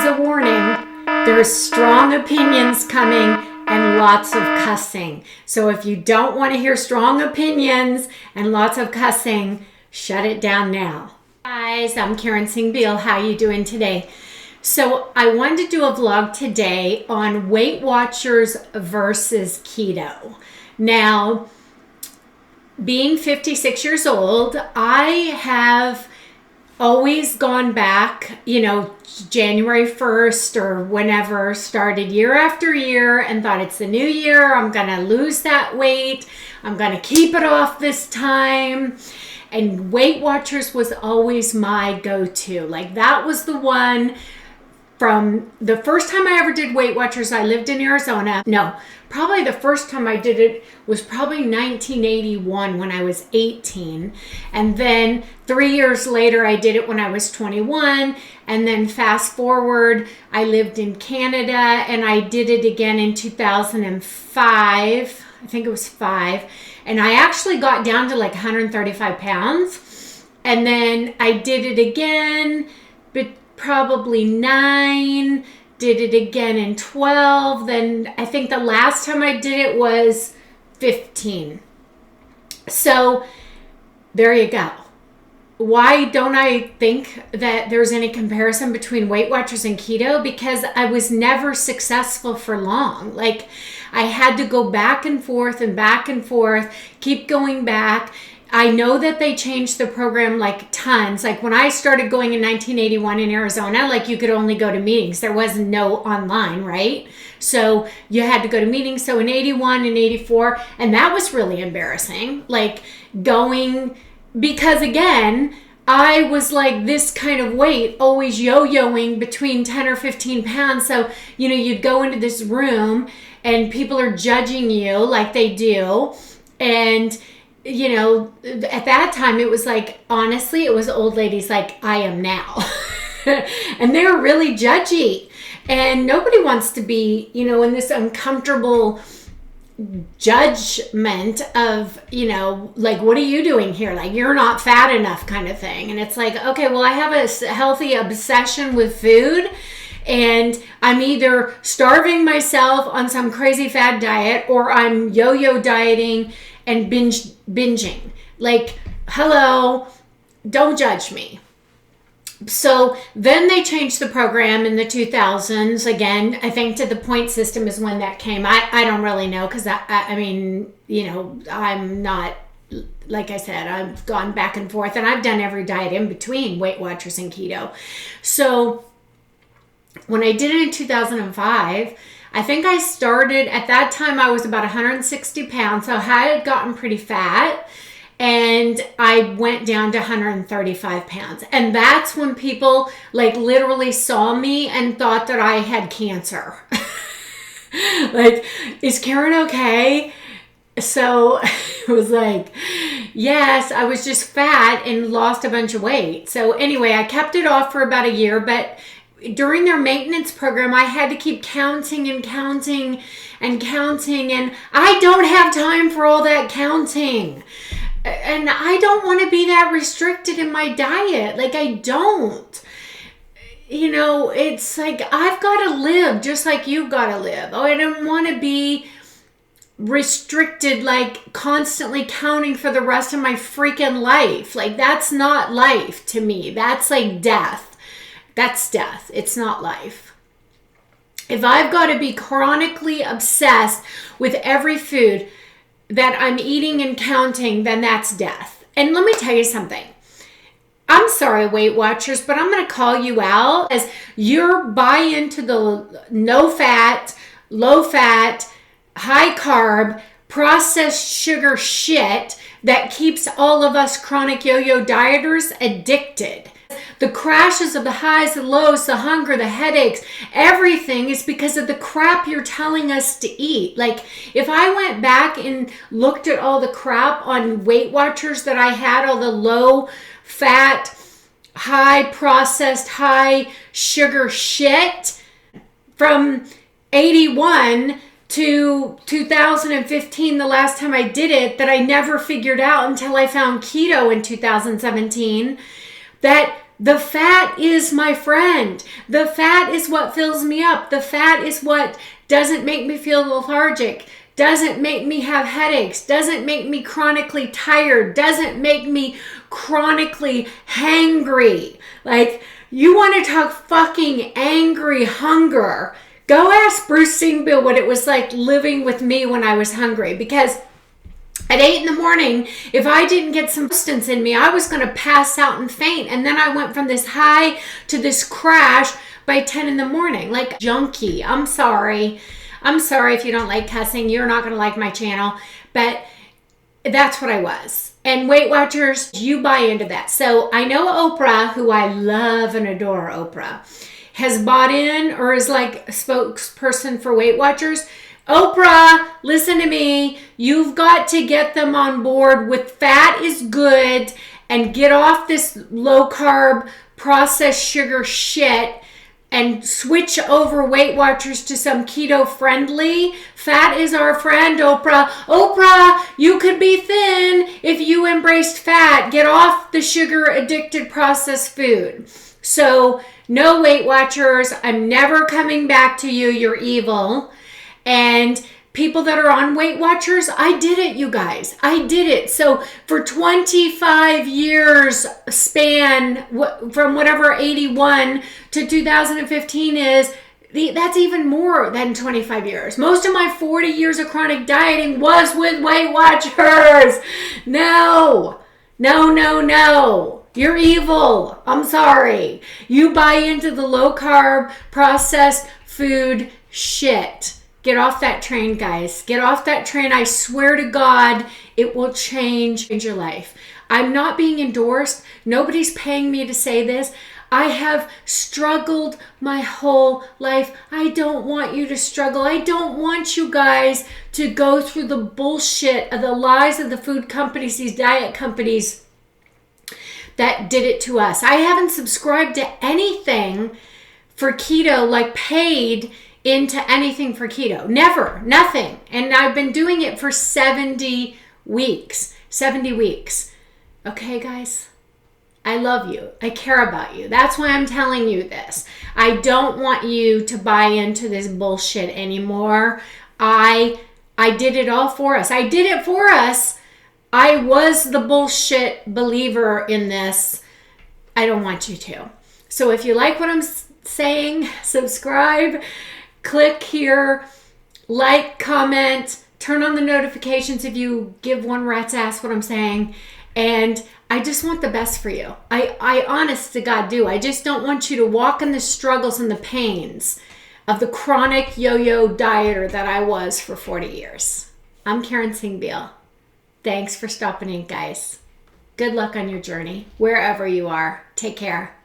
is a warning. There's strong opinions coming and lots of cussing. So if you don't want to hear strong opinions and lots of cussing, shut it down now. Guys, I'm Karen Singh Beal. How you doing today? So I wanted to do a vlog today on Weight Watchers versus keto. Now, being 56 years old, I have always gone back, January 1st or whenever, started year after year and thought it's the new year. I'm going to lose that weight. I'm going to keep it off this time. And Weight Watchers was always my go-to. Like, that was the one. From the first time I ever did Weight Watchers, I lived in Arizona. No, probably the first time I did it was probably 1981 when I was 18. And then 3 years later, I did it when I was 21. And then fast forward, I lived in Canada and I did it again in 2005. I think it was 5. And I actually got down to like 135 pounds. And then I did it again, but probably 9, did it again in 12. Then I think the last time I did it was 15. So there you go. Why don't I think that there's any comparison between Weight Watchers and keto? Because I was never successful for long. Like, I had to go back and forth, keep going back. I know that they changed the program like tons. Like, when I started going in 1981 in Arizona, like, you could only go to meetings. There was no online, right? So you had to go to meetings. So in 81 and 84, and that was really embarrassing. Like, going, because again, I was like this kind of weight, always yo-yoing between 10 or 15 pounds. So, you'd go into this room and people are judging you like they do. And at that time, it was like, honestly, it was old ladies like I am now. And they were really judgy. And nobody wants to be, in this uncomfortable judgment of, like, what are you doing here? Like, you're not fat enough kind of thing. And it's like, okay, well, I have a healthy obsession with food. And I'm either starving myself on some crazy fad diet or I'm yo-yo dieting and binging. Like, hello, don't judge me. So then they changed the program in the 2000s. Again, I think to the point system is when that came. I don't really know because I'm not, like I said, I've gone back and forth and I've done every diet in between Weight Watchers and keto. So when I did it in 2005, I think I started, at that time I was about 160 pounds, so I had gotten pretty fat, and I went down to 135 pounds. And that's when people like literally saw me and thought that I had cancer. Like, is Karen okay? So it was like, yes, I was just fat and lost a bunch of weight. So anyway, I kept it off for about a year, but during their maintenance program, I had to keep counting, and I don't have time for all that counting. And I don't want to be that restricted in my diet. Like, I don't. It's like, I've got to live just like you've got to live. Oh, I don't want to be restricted, like constantly counting for the rest of my freaking life. Like, that's not life to me. That's like death. That's death. It's not life. If I've got to be chronically obsessed with every food that I'm eating and counting, then that's death. And let me tell you something. I'm sorry, Weight Watchers, but I'm going to call you out as you're buy into the no fat, low fat, high carb, processed sugar shit that keeps all of us chronic yo-yo dieters addicted. The crashes of the highs, the lows, the hunger, the headaches, everything is because of the crap you're telling us to eat. Like, if I went back and looked at all the crap on Weight Watchers that I had, all the low fat, high processed, high sugar shit from 81 to 2015, the last time I did it, that I never figured out until I found keto in 2017, that The fat is my friend. The fat is what fills me up. The fat is what doesn't make me feel lethargic, doesn't make me have headaches, doesn't make me chronically tired, doesn't make me chronically hangry. Like, you want to talk fucking angry hunger? Go ask Bruce Singbill what it was like living with me when I was hungry, because at 8 in the morning, if I didn't get some substance in me, I was going to pass out and faint. And then I went from this high to this crash by 10 in the morning, like junkie. I'm sorry. I'm sorry if you don't like cussing. You're not going to like my channel. But that's what I was. And Weight Watchers, you buy into that. So I know Oprah, who I love and adore, Oprah, has bought in or is like a spokesperson for Weight Watchers. Oprah, listen to me. You've got to get them on board with fat is good and get off this low carb processed sugar shit and switch over Weight Watchers to some keto friendly. Fat is our friend, Oprah. Oprah, you could be thin if you embraced fat. Get off the sugar addicted processed food. So no, Weight Watchers, I'm never coming back to you. You're evil. And people that are on Weight Watchers, I did it, you guys. I did it. So for 25 years span, from whatever 81 to 2015 is, that's even more than 25 years. Most of my 40 years of chronic dieting was with Weight Watchers. No. You're evil. I'm sorry. You buy into the low carb processed food shit. Get off that train, guys. Get off that train. I swear to God, it will change your life. I'm not being endorsed. Nobody's paying me to say this. I have struggled my whole life. I don't want you to struggle. I don't want you guys to go through the bullshit of the lies of the food companies, these diet companies that did it to us. I haven't subscribed to anything for keto, like paid into anything for keto. Never, nothing. And I've been doing it for 70 weeks. 70 weeks. Okay, guys? I love you. I care about you. That's why I'm telling you this. I don't want you to buy into this bullshit anymore. I did it all for us. I did it for us. I was the bullshit believer in this. I don't want you to. So if you like what I'm saying, subscribe. Click here, like, comment, turn on the notifications if you give one rat's ass what I'm saying. And I just want the best for you. I honest to God do. I just don't want you to walk in the struggles and the pains of the chronic yo-yo dieter that I was for 40 years. I'm Karen Singbill. Thanks for stopping in, guys. Good luck on your journey, wherever you are. Take care.